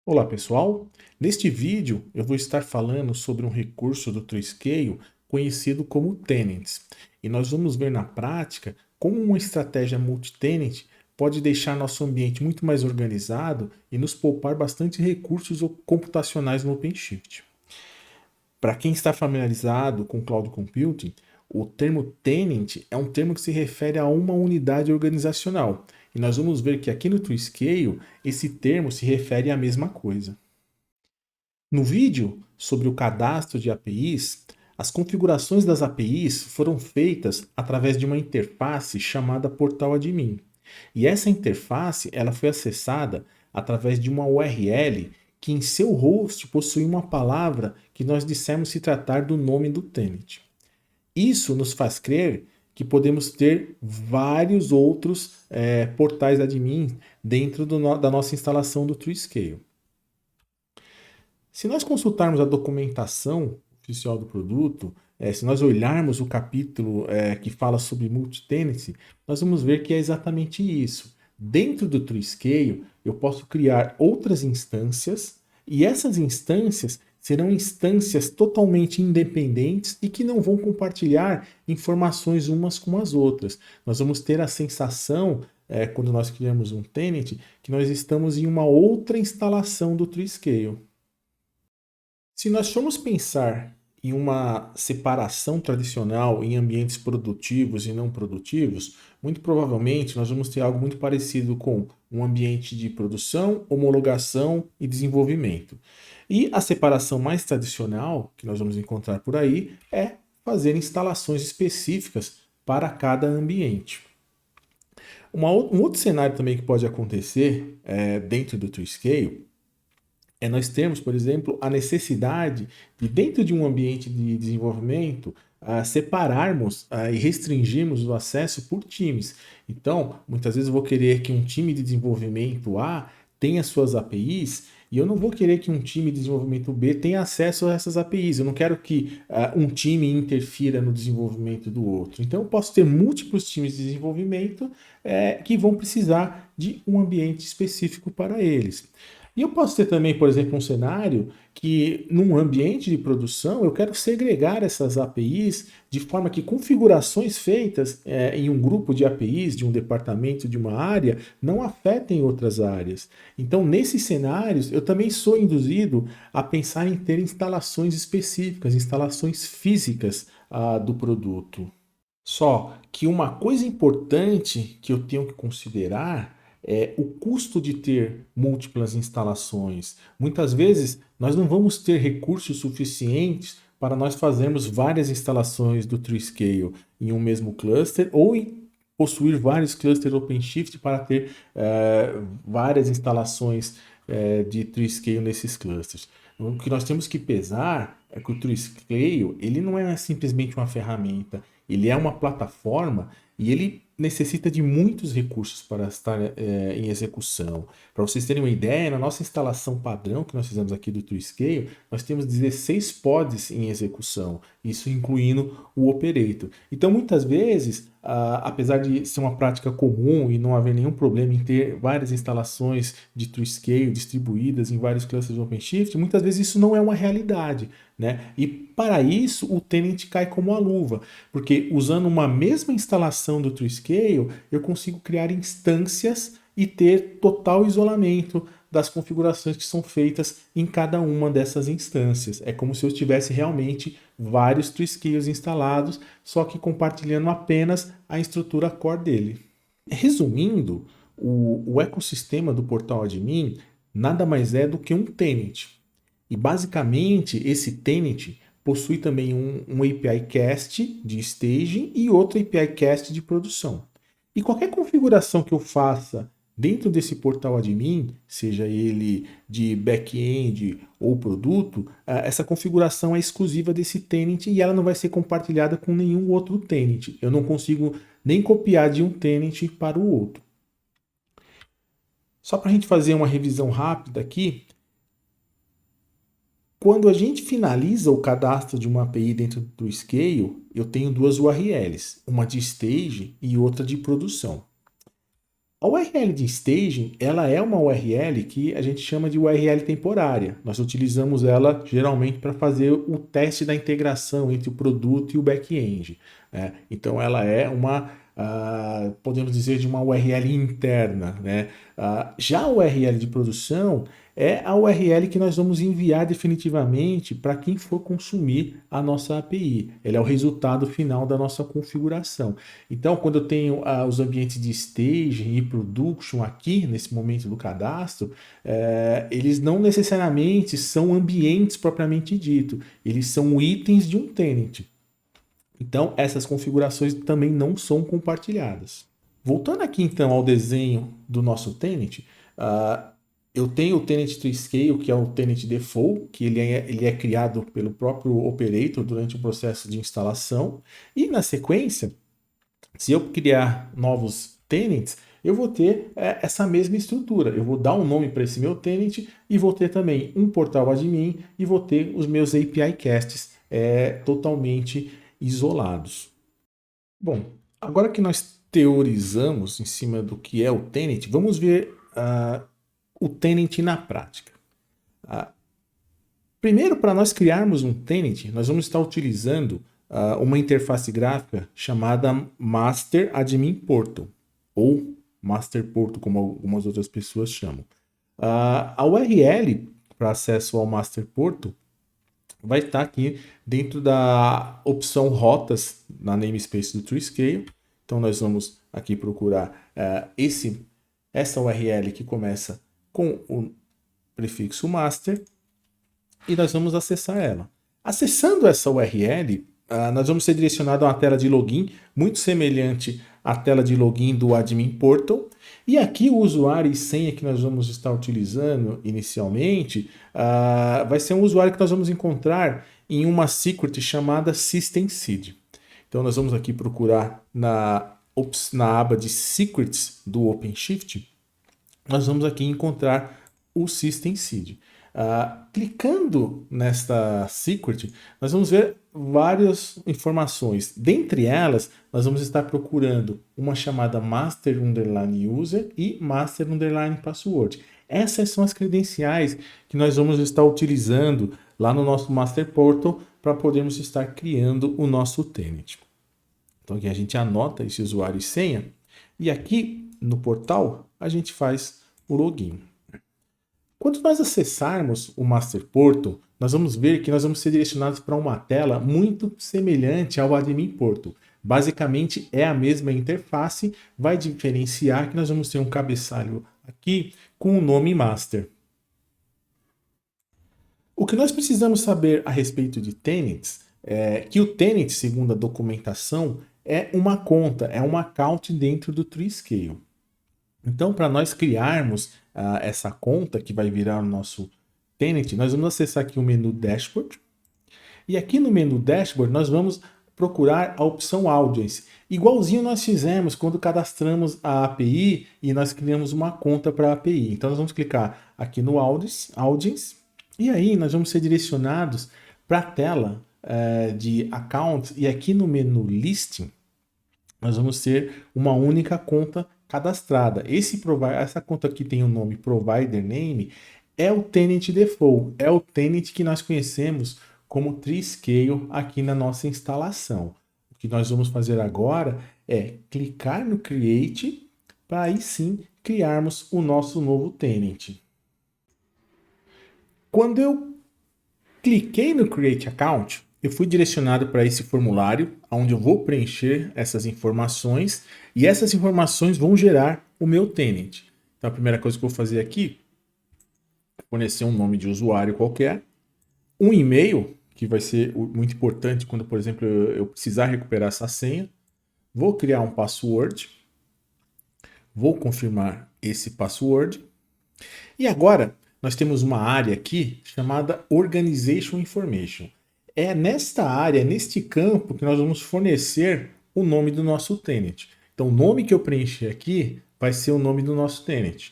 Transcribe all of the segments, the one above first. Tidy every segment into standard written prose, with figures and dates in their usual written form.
Olá pessoal, neste vídeo eu vou estar falando sobre um recurso do TrueScale conhecido como Tenants. E nós vamos ver na prática como uma estratégia multi-tenant pode deixar nosso ambiente muito mais organizado e nos poupar bastante recursos computacionais no OpenShift. Para quem está familiarizado com Cloud Computing, o termo tenant é um termo que se refere a uma unidade organizacional. E nós vamos ver que aqui no TrueScale, esse termo se refere à mesma coisa. No vídeo sobre o cadastro de APIs, as configurações das APIs foram feitas através de uma interface chamada Portal Admin. E essa interface ela foi acessada através de uma URL que em seu host possui uma palavra que nós dissemos se tratar do nome do tenant. Isso nos faz crer que podemos ter vários outros portais admin dentro da nossa instalação do TrueScale. Se nós consultarmos a documentação oficial do produto, se nós olharmos o capítulo que fala sobre multi-tenancy, nós vamos ver que é exatamente isso. Dentro do TrueScale, eu posso criar outras instâncias e essas instâncias serão instâncias totalmente independentes e que não vão compartilhar informações umas com as outras. Nós vamos ter a sensação, quando nós criamos um tenant, que nós estamos em uma outra instalação do TrueScale. Se nós formos pensar em uma separação tradicional em ambientes produtivos e não produtivos, muito provavelmente nós vamos ter algo muito parecido com um ambiente de produção, homologação e desenvolvimento. E a separação mais tradicional que nós vamos encontrar por aí é fazer instalações específicas para cada ambiente. Um outro cenário também que pode acontecer dentro do TrueScale nós temos, por exemplo, a necessidade de, dentro de um ambiente de desenvolvimento, separarmos e restringirmos o acesso por times. Então, muitas vezes eu vou querer que um time de desenvolvimento A tenha suas APIs e eu não vou querer que um time de desenvolvimento B tenha acesso a essas APIs. Eu não quero que um time interfira no desenvolvimento do outro. Então, eu posso ter múltiplos times de desenvolvimento que vão precisar de um ambiente específico para eles. E eu posso ter também, por exemplo, um cenário que, num ambiente de produção, eu quero segregar essas APIs de forma que configurações feitas em um grupo de APIs, de um departamento, de uma área, não afetem outras áreas. Então, nesses cenários, eu também sou induzido a pensar em ter instalações específicas, instalações físicas do produto. Só que uma coisa importante que eu tenho que considerar é o custo de ter múltiplas instalações. Muitas vezes nós não vamos ter recursos suficientes para nós fazermos várias instalações do TrueScale em um mesmo cluster ou em possuir vários clusters OpenShift para ter várias instalações de TrueScale nesses clusters. O que nós temos que pesar é que o TrueScale ele não é simplesmente uma ferramenta, ele é uma plataforma e ele necessita de muitos recursos para estar em execução. Para vocês terem uma ideia, na nossa instalação padrão que nós fizemos aqui do TrueScale, nós temos 16 pods em execução, isso incluindo o operator. Então, muitas vezes, apesar de ser uma prática comum e não haver nenhum problema em ter várias instalações de TrueScale distribuídas em vários clusters OpenShift, muitas vezes isso não é uma realidade, né? E para isso o tenant cai como a luva, porque usando uma mesma instalação do TrueScale, eu consigo criar instâncias e ter total isolamento das configurações que são feitas em cada uma dessas instâncias. É como se eu tivesse realmente vários TrueScales instalados, só que compartilhando apenas a estrutura core dele. Resumindo, o ecossistema do portal admin nada mais é do que um tenant. E basicamente esse tenant possui também um API cast de staging e outro API cast de produção. E qualquer configuração que eu faça dentro desse portal admin, seja ele de back-end ou produto, essa configuração é exclusiva desse tenant e ela não vai ser compartilhada com nenhum outro tenant. Eu não consigo nem copiar de um tenant para o outro. Só para a gente fazer uma revisão rápida aqui, quando a gente finaliza o cadastro de uma API dentro do Scale, eu tenho duas URLs, uma de stage e outra de produção. A URL de staging, ela é uma URL que a gente chama de URL temporária. Nós utilizamos ela geralmente para fazer o teste da integração entre o produto e o back-end, né? Então ela é uma, podemos dizer, de uma URL interna, né? Já a URL de produção é a URL que nós vamos enviar definitivamente para quem for consumir a nossa API. Ele é o resultado final da nossa configuração. Então, quando eu tenho os ambientes de staging e production aqui, nesse momento do cadastro, eles não necessariamente são ambientes propriamente dito, eles são itens de um tenant. Então, essas configurações também não são compartilhadas. Voltando aqui então ao desenho do nosso tenant, eu tenho o tenant TreeScale, que é o tenant default, que ele é criado pelo próprio operator durante o processo de instalação. E na sequência, se eu criar novos tenants, eu vou ter essa mesma estrutura. Eu vou dar um nome para esse meu tenant e vou ter também um portal admin e vou ter os meus API casts totalmente isolados. Bom, agora que nós teorizamos em cima do que é o tenant, vamos ver o tenant na prática. Primeiro, para nós criarmos um tenant, nós vamos estar utilizando uma interface gráfica chamada Master Admin Portal, ou Master Portal, como algumas outras pessoas chamam. A URL para acesso ao Master Portal vai estar aqui dentro da opção rotas na namespace do TreeScale. Então nós vamos aqui procurar essa URL que começa com o prefixo master e nós vamos acessar ela. Acessando essa URL, nós vamos ser direcionados a uma tela de login muito semelhante à tela de login do Admin Portal. E aqui o usuário e senha que nós vamos estar utilizando inicialmente vai ser um usuário que nós vamos encontrar em uma secret chamada systemcd. Então nós vamos aqui procurar na aba de secrets do OpenShift, nós vamos aqui encontrar o systemcd. Clicando nesta secret, nós vamos ver várias informações. Dentre elas, nós vamos estar procurando uma chamada master_user e master_password. Essas são as credenciais que nós vamos estar utilizando lá no nosso Master Portal para podermos estar criando o nosso tenant. Então aqui a gente anota esse usuário e senha e aqui no portal a gente faz o login. Quando nós acessarmos o Master Portal, nós vamos ver que nós vamos ser direcionados para uma tela muito semelhante ao Admin Portal. Basicamente é a mesma interface, vai diferenciar que nós vamos ter um cabeçalho aqui com o nome Master. O que nós precisamos saber a respeito de tenants é que o tenant, segundo a documentação, é uma conta, é um account dentro do TreeScale. Então, para nós criarmos essa conta que vai virar o nosso tenant, nós vamos acessar aqui o menu Dashboard. E aqui no menu Dashboard, nós vamos procurar a opção Audience. Igualzinho nós fizemos quando cadastramos a API e nós criamos uma conta para a API. Então, nós vamos clicar aqui no Audience e aí nós vamos ser direcionados para a tela de Accounts. E aqui no menu Listing, nós vamos ter uma única conta cadastrada. Essa conta aqui tem o nome Provider Name, é o Tenant Default, é o Tenant que nós conhecemos como TreeScale aqui na nossa instalação. O que nós vamos fazer agora é clicar no Create para aí sim criarmos o nosso novo Tenant. Quando eu cliquei no Create Account, eu fui direcionado para esse formulário, onde eu vou preencher essas informações e essas informações vão gerar o meu tenant. Então a primeira coisa que eu vou fazer aqui é fornecer um nome de usuário qualquer, um e-mail, que vai ser muito importante quando, por exemplo, eu precisar recuperar essa senha. Vou criar um password, vou confirmar esse password e agora nós temos uma área aqui chamada Organization Information. É nesta área, neste campo, que nós vamos fornecer o nome do nosso tenant. Então, o nome que eu preencher aqui vai ser o nome do nosso tenant.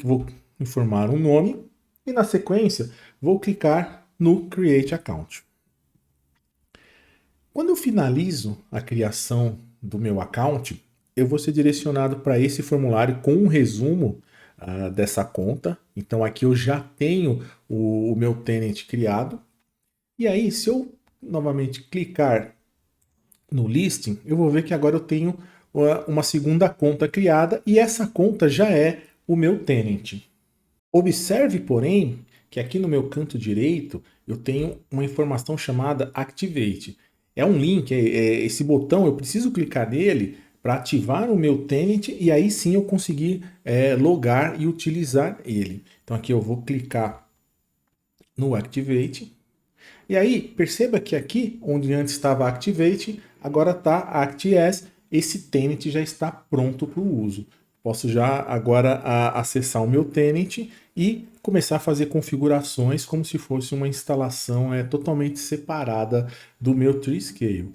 Vou informar um nome e, na sequência, vou clicar no Create Account. Quando eu finalizo a criação do meu account, eu vou ser direcionado para esse formulário com um resumo dessa conta. Então aqui eu já tenho o meu tenant criado. E aí, se eu novamente clicar no listing, eu vou ver que agora eu tenho uma segunda conta criada e essa conta já é o meu tenant. Observe, porém, que aqui no meu canto direito eu tenho uma informação chamada Activate. É um link, esse botão, eu preciso clicar nele para ativar o meu tenant e aí sim eu conseguir logar e utilizar ele. Então aqui eu vou clicar no Activate. E aí, perceba que aqui, onde antes estava Activate, agora está ActAs. Esse tenant já está pronto para o uso. Posso já agora acessar o meu tenant e começar a fazer configurações como se fosse uma instalação totalmente separada do meu TreeScale.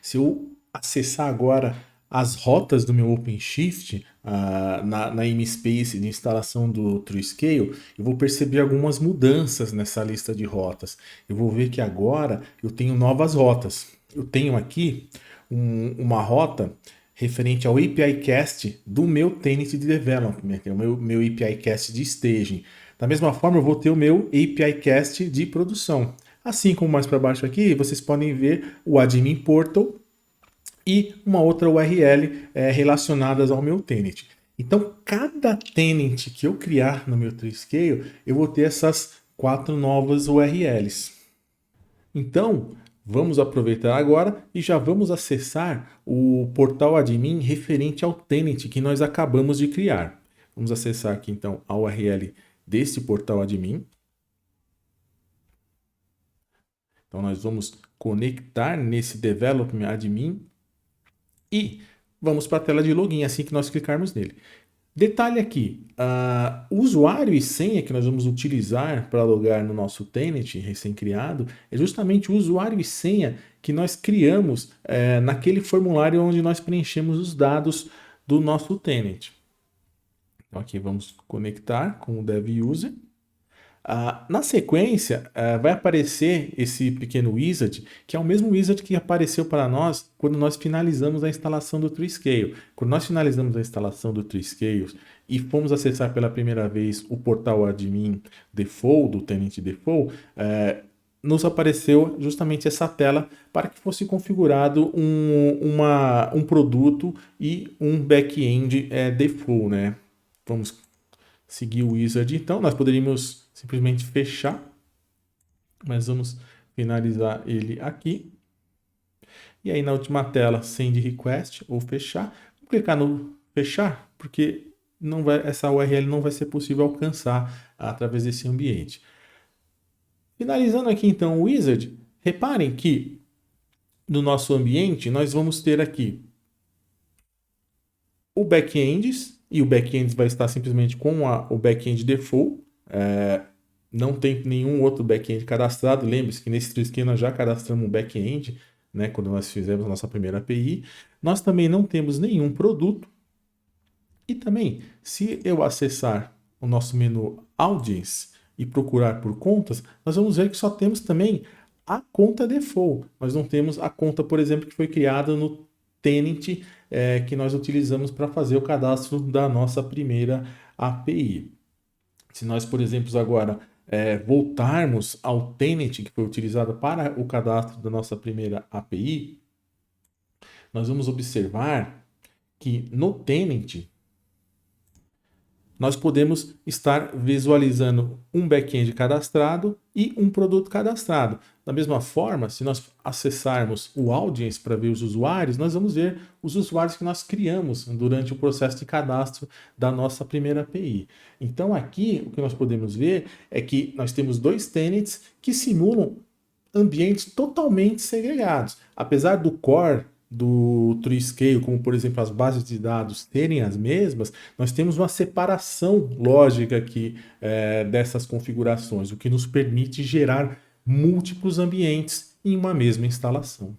Se eu acessar agora as rotas do meu OpenShift na namespace de instalação do TreeScale, eu vou perceber algumas mudanças nessa lista de rotas. Eu vou ver que agora eu tenho novas rotas. Eu tenho aqui uma rota referente ao API Cast do meu tenant de development, o meu API Cast de staging. Da mesma forma, eu vou ter o meu API Cast de produção. Assim como mais para baixo aqui, vocês podem ver o Admin Portal e uma outra URL relacionadas ao meu tenant. Então, cada tenant que eu criar no meu TreeScale, eu vou ter essas 4 novas URLs. Então, vamos aproveitar agora e já vamos acessar o portal admin referente ao tenant que nós acabamos de criar. Vamos acessar aqui então a URL desse portal admin. Então, nós vamos conectar nesse development admin e vamos para a tela de login assim que nós clicarmos nele. Detalhe aqui, o usuário e senha que nós vamos utilizar para logar no nosso tenant recém-criado é justamente o usuário e senha que nós criamos naquele formulário onde nós preenchemos os dados do nosso tenant. Então aqui vamos conectar com o dev-user. Na sequência, vai aparecer esse pequeno wizard, que é o mesmo wizard que apareceu para nós quando nós finalizamos a instalação do TreeScale. Quando nós finalizamos a instalação do TreeScale e fomos acessar pela primeira vez o portal admin default, do tenant default, nos apareceu justamente essa tela para que fosse configurado um produto e um back-end default, né? Vamos seguir o wizard. Então, nós poderíamos simplesmente fechar, mas vamos finalizar ele aqui. E aí na última tela, send request ou fechar, vou clicar no fechar, porque essa URL não vai ser possível alcançar através desse ambiente. Finalizando aqui então o wizard, reparem que no nosso ambiente nós vamos ter aqui o back-ends, e o back-end vai estar simplesmente com o back-end default. Não tem nenhum outro back-end cadastrado. Lembre-se que nesse TreeScale nós já cadastramos um back-end, né, quando nós fizemos a nossa primeira API. Nós também não temos nenhum produto. E também, se eu acessar o nosso menu Audience e procurar por contas, nós vamos ver que só temos também a conta default. Nós não temos a conta, por exemplo, que foi criada no tenant que nós utilizamos para fazer o cadastro da nossa primeira API. Se nós, por exemplo, agora voltarmos ao tenant que foi utilizado para o cadastro da nossa primeira API, nós vamos observar que no tenant nós podemos estar visualizando um back-end cadastrado e um produto cadastrado. Da mesma forma, se nós acessarmos o Audience para ver os usuários, nós vamos ver os usuários que nós criamos durante o processo de cadastro da nossa primeira API. Então aqui o que nós podemos ver é que nós temos dois tenants que simulam ambientes totalmente segregados. Apesar do core do TreeScale, como por exemplo as bases de dados terem as mesmas, nós temos uma separação lógica aqui dessas configurações, o que nos permite gerar múltiplos ambientes em uma mesma instalação.